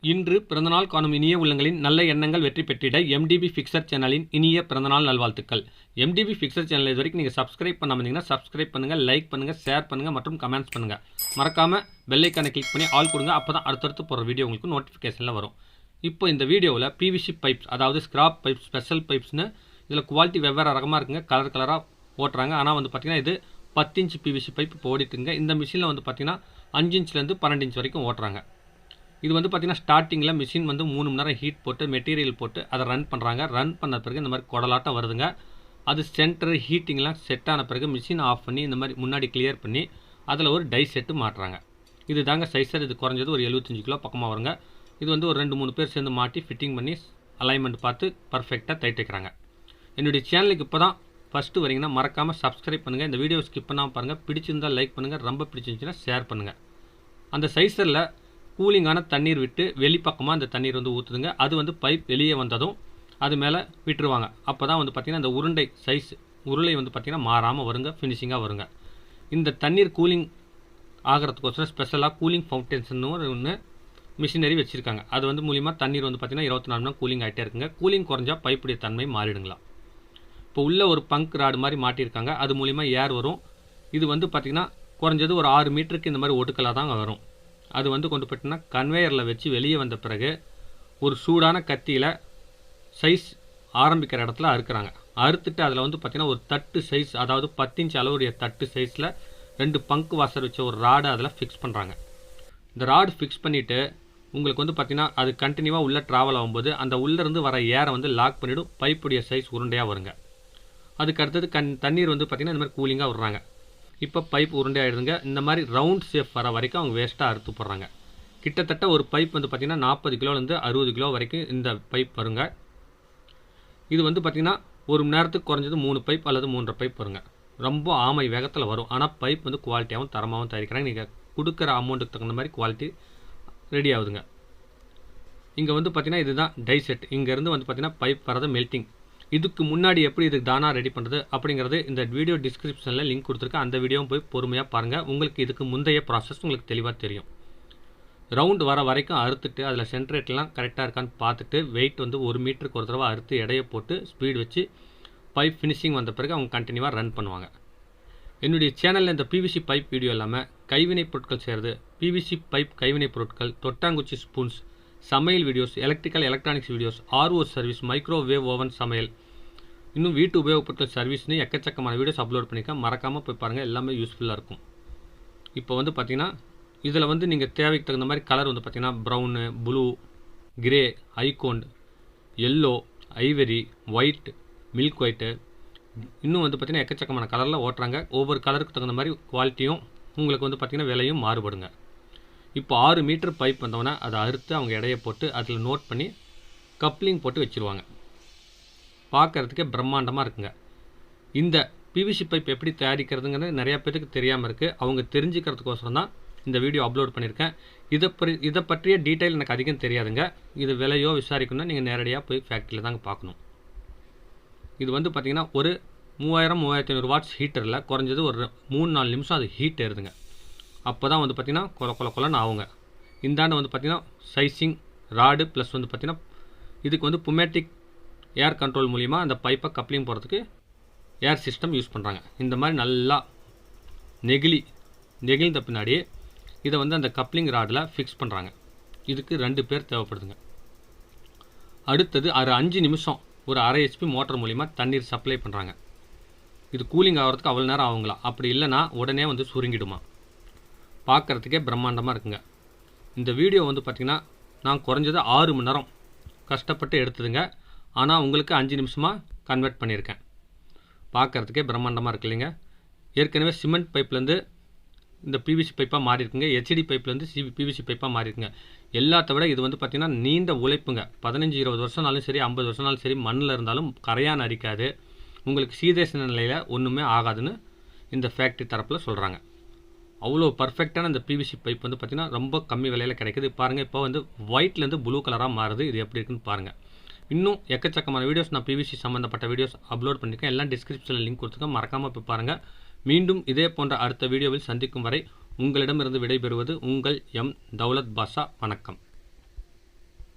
இன்று பிறந்தநாள் காணும் இனிய உள்ளங்களின் நல்ல எண்ணங்கள் வெற்றி பெற்றிட MDBfixer சேனலின் இனிய பிறந்தநாள் நல்வாழ்த்துக்கள். MDBfixer சேனல் இது வரைக்கும் நீங்கள் சப்ஸ்கிரைப் பண்ணாமல் இருந்தீங்கன்னா சப்ஸ்கிரைப் பண்ணுங்கள், லைக் பண்ணுங்கள், ஷேர் பண்ணுங்கள் மற்றும் கமெண்ட்ஸ் பண்ணுங்கள். மறக்காமல் பெல் ஐக்கானை கிளிக் பண்ணி ஆல் கொடுங்க. அப்போ தான் அடுத்தடுத்து போகிற வீடியோ உங்களுக்கு நோட்டிஃபிகேஷனில் வரும். இப்போ இந்த வீடியோவில் PVC பைப்ஸ், அதாவது ஸ்கிராப் பைப்ஸ், ஸ்பெஷல் பைப்ஸ்னு இதில் குவாலிட்டி வெவ்வேறு ரகமாக இருக்குங்க. கலர் கலராக ஓட்டுறாங்க. ஆனால் பார்த்தீங்கன்னா இது 10 இன்ச் PVC பைப் இப்போ ஓடிட்டுங்க. இந்த மிஷினில் பார்த்தீங்கன்னா 5 இன்ச்லேருந்து 12 இன்ச் வரைக்கும் ஓட்டுறாங்க. இது பார்த்தீங்கன்னா ஸ்டார்டிங்கில் மிஷின் 3 மணி நேரம் ஹீட் போட்டு மெட்டீரியல் போட்டு அதை ரன் பண்ணுறாங்க. ரன் பண்ண பிறகு இந்த மாதிரி குடலாட்டம் வருதுங்க. அது சென்டர் ஹீட்டிங்லாம் செட் ஆன பிறகு மிஷின் ஆஃப் பண்ணி இந்த மாதிரி முன்னாடி கிளியர் பண்ணி அதில் ஒரு டை செட்டு மாட்டுறாங்க. இது தாங்க சைஸர். இது குறைஞ்சது ஒரு 75 கிலோ பக்கமாக வருங்க. இது ஒரு 2-3 பேர் சேர்ந்து மாட்டி ஃபிட்டிங் பண்ணி அலைன்மெண்ட் பார்த்து பர்ஃபெக்டாக தைட்டுக்கிறாங்க. என்னுடைய சேனலுக்கு இப்போ தான் ஃபஸ்ட்டு வரீங்கன்னா மறக்காமல் சப்ஸ்கிரைப் பண்ணுங்கள். இந்த வீடியோ ஸ்கிப் பண்ணாமல் பாருங்கள். பிடிச்சிருந்தால் லைக் பண்ணுங்கள், ரொம்ப பிடிச்சிருந்துச்சுன்னா ஷேர் பண்ணுங்கள். அந்த சைஸரில் கூலிங்கான தண்ணீர் விட்டு வெளிப்பக்கமாக அந்த தண்ணீர் ஊற்றுதுங்க. அது பைப் வெளியே வந்ததும் அது மேலே விட்டுருவாங்க. அப்போ தான் பார்த்திங்கன்னா அந்த உருண்டை சைஸ் உருளை பார்த்திங்கன்னா மாறாமல் வருங்க, ஃபினிஷிங்காக வருங்க. இந்த தண்ணீர் கூலிங் ஆகிறதுக்கோசரம் ஸ்பெஷலாக கூலிங் ஃபவுண்டேஷன் ஒன்று மிஷினரி வச்சுருக்காங்க. அது மூலிமா தண்ணீர் பார்த்திங்கன்னா 24 மணி நேரம் கூலிங் ஆகிட்டே இருக்குங்க. கூலிங் குறைஞ்சா பைப்புடைய தன்மை மாறிடுங்களா. இப்போ உள்ள ஒரு பங்க் ராடு மாதிரி மாட்டியிருக்காங்க. அது மூலிமா ஏர் வரும். இது பார்த்திங்கன்னா குறைஞ்சது ஒரு 6 மீட்டருக்கு இந்த மாதிரி ஒடுக்கலாக தான் வரும். அது கொண்டு போய்ட்டுனா கன்வேயரில் வச்சு வெளியே வந்த பிறகு ஒரு சூடான கத்தியில் சைஸ் ஆரம்பிக்கிற இடத்துல அறுக்கிறாங்க. அறுத்துட்டு அதில் பார்த்திங்கன்னா ஒரு தட்டு சைஸ், அதாவது 10 இன்ச் அளவுடைய தட்டு சைஸில் 2 பங்க் வாசர் வச்ச ஒரு ராடை அதில் ஃபிக்ஸ் பண்ணுறாங்க. இந்த ராடு ஃபிக்ஸ் பண்ணிவிட்டு உங்களுக்கு பார்த்திங்கன்னா அது கண்டினியூவாக உள்ளே ட்ராவல் ஆகும்போது அந்த உள்ளேருந்து வர ஏரை லாக் பண்ணிவிடும். பைப்புடைய சைஸ் உருண்டையாக வருங்க. அதுக்கு அடுத்தது தண்ணீர் பார்த்திங்கன்னா இந்த மாதிரி கூலிங்காக விடுறாங்க. இப்போ பைப் உருண்டை ஆகிடுதுங்க. இந்த மாதிரி ரவுண்ட் ஷேப் வர வரைக்கும் அவங்க வேஸ்ட்டாக அறுத்து போடுறாங்க. கிட்டத்தட்ட ஒரு பைப் பார்த்திங்கன்னா 40 கிலோலேருந்து 60 கிலோ வரைக்கும் இந்த பைப் வருங்க. இது பார்த்திங்கன்னா ஒரு மணி நேரத்துக்கு குறைஞ்சது 3 பைப் அல்லது 3.5 பைப் வருங்க. ரொம்ப ஆமை வேகத்தில் வரும். ஆனால் பைப் குவாலிட்டியாகவும் தரமாகவும் தயாரிக்கிறாங்க. நீங்கள் கொடுக்குற அமௌண்ட்டுக்கு தகுந்த மாதிரி குவாலிட்டி ரெடி ஆகுதுங்க. இங்கே பார்த்திங்கன்னா இதுதான் டை செட். இங்கேருந்து பார்த்திங்கன்னா பைப் வரது மெல்ட்டிங். இதுக்கு முன்னாடி எப்படி இதுக்கு தானா ரெடி பண்ணுறது அப்படிங்கிறது இந்த வீடியோ டிஸ்கிரிப்ஷனில் லிங்க் கொடுத்துருக்கேன். அந்த வீடியோவும் போய் பொறுமையாக பாருங்கள். உங்களுக்கு இதுக்கு முந்தைய ப்ராசஸ் உங்களுக்கு தெளிவாக தெரியும். ரவுண்ட் வர வரைக்கும் அறுத்துட்டு அதில் சென்ட்ரேட்லாம் கரெக்டாக இருக்கான்னு பார்த்துட்டு வெயிட் 1 மீட்டருக்கு ஒரு தடவை அறுத்து எடையை போட்டு ஸ்பீட் வச்சு பைப் ஃபினிஷிங் வந்த பிறகு அவங்க கண்டினியூவாக ரன் பண்ணுவாங்க. என்னுடைய சேனலில் இந்த PVC பைப் வீடியோ இல்லாமல் கைவினை பொருட்கள் செய்கிறது, PVC பைப் கைவினை பொருட்கள், தொட்டாங்குச்சி ஸ்பூன்ஸ், சமையல் videos, electronics videos, RO service, microwave oven சமையல், இன்னும் வீட்டு உபயோகப் பொருட்கள் சர்வீஸ்னு எக்கச்சக்கமான வீடியோஸ் அப்லோட் பண்ணியிருக்கேன். மறக்காமல் போய் பாருங்கள். எல்லாமே யூஸ்ஃபுல்லாக இருக்கும். இப்போ பார்த்திங்கன்னா இதில் நீங்கள் தேவைக்கு தகுந்த மாதிரி கலர் பார்த்திங்கன்னா ப்ரௌனு, ப்ளூ, கிரே, ஐகோண்ட், yellow, ivory, white, milk white, இன்னும் பார்த்திங்கன்னா எக்கச்சக்கமான கலரில் ஓட்டுறாங்க. ஒவ்வொரு கலருக்கு தகுந்த மாதிரி குவாலிட்டியும் உங்களுக்கு பார்த்திங்கன்னா விலையும் மாறுபடுங்க. இப்போ 6 மீட்டர் பைப் வந்தோன்னா அதை அறுத்து அவங்க எடையை போட்டு அதில் நோட் பண்ணி கப்ளிங் போட்டு வச்சுருவாங்க. பார்க்குறதுக்கே பிரம்மாண்டமாக இருக்குங்க. இந்த PVC பைப் எப்படி தயாரிக்கிறதுங்கிறது நிறையா பேருக்கு தெரியாமல் இருக்குது. அவங்க தெரிஞ்சுக்கிறதுக்கோசரம் தான் இந்த வீடியோ அப்லோட் பண்ணியிருக்கேன். இதை பற்றிய டீட்டெயில் எனக்கு அதிகம் தெரியாதுங்க. இது விலையோ விசாரிக்கணும்னா நீங்கள் நேரடியாக போய் ஃபேக்ட்ரியில் தாங்க பார்க்கணும். இது பார்த்திங்கன்னா ஒரு 3000-3500 வாட்ஸ் ஹீட்டரில் குறைஞ்சது ஒரு 3-4 நிமிஷம் அது ஹீட் ஏறுதுங்க. அப்போ தான் பார்த்திங்கன்னா கொலன்னு ஆகுங்க. இந்தாண்டு பார்த்திங்கன்னா சைசிங் ராடு ப்ளஸ் பார்த்திங்கன்னா இதுக்கு புமேட்டிக் ஏர் கண்ட்ரோல் மூலிமா அந்த பைப்பை கப்ளிங் போகிறதுக்கு ஏர் சிஸ்டம் யூஸ் பண்ணுறாங்க. இந்த மாதிரி நல்லா நெகிழ்ந்த பின்னாடி இதை அந்த கப்ளிங் ராடில் ஃபிக்ஸ் பண்ணுறாங்க. இதுக்கு 2 பேர் தேவைப்படுதுங்க. அடுத்தது 5 நிமிஷம் ஒரு 1/2 HP மோட்டர் மூலிமா தண்ணீர் சப்ளை பண்ணுறாங்க. இது கூலிங் ஆகிறதுக்கு அவ்வளோ நேரம் ஆகுங்களா. அப்படி இல்லைன்னா உடனே சுருங்கிடுமா. பார்க்குறதுக்கே பிரம்மாண்டமாக இருக்குங்க. இந்த வீடியோ பார்த்திங்கன்னா நான் குறைஞ்சது 6 மணி நேரம் கஷ்டப்பட்டு எடுத்ததுங்க. ஆனால் உங்களுக்கு 5 நிமிஷமாக கன்வெர்ட் பண்ணியிருக்கேன். பார்க்குறதுக்கே பிரம்மாண்டமாக இருக்கு இல்லைங்க. ஏற்கனவே சிமெண்ட் பைப்லேருந்து இந்த PVC பைப்பாக மாறி இருக்குங்க. HD பைப்லேருந்து PVC பைப்பாக மாறி இருக்குங்க. எல்லாத்த விட இது பார்த்திங்கன்னா நீண்ட உழைப்புங்க. 15-20 வருஷம்னாலும் சரி, 50 வருஷம்னாலும் சரி, மண்ணில் இருந்தாலும் கரையான் அரிக்காது. உங்களுக்கு சீதேச நிலையில் ஒன்றுமே ஆகாதுன்னு இந்த ஃபேக்ட்ரி தரப்பில் சொல்கிறாங்க. அவ்வளோ பர்ஃபெக்டான இந்த PVC பைப் பார்த்திங்கன்னா ரொம்ப கம்மி விலையில் கிடைக்குது. பாருங்கள், இப்போ ஒயிட்லேருந்து ப்ளூ கலராக மாறுது. இது எப்படி இருக்குன்னு பாருங்கள். இன்னும் எக்கச்சக்கமான வீடியோஸ் நான் PVC சம்மந்தப்பட்ட வீடியோஸ் அப்லோட் பண்ணியிருக்கேன். எல்லாம் டிஸ்கிரிப்ஷனில் லிங்க் கொடுத்துருக்கேன். மறக்காமல் போய் பாருங்கள். மீண்டும் இதே போன்ற அடுத்த வீடியோவில் சந்திக்கும் வரை உங்களிடமிருந்து விடைபெறுவது உங்கள் M. தௌலத் பாஷா. வணக்கம்.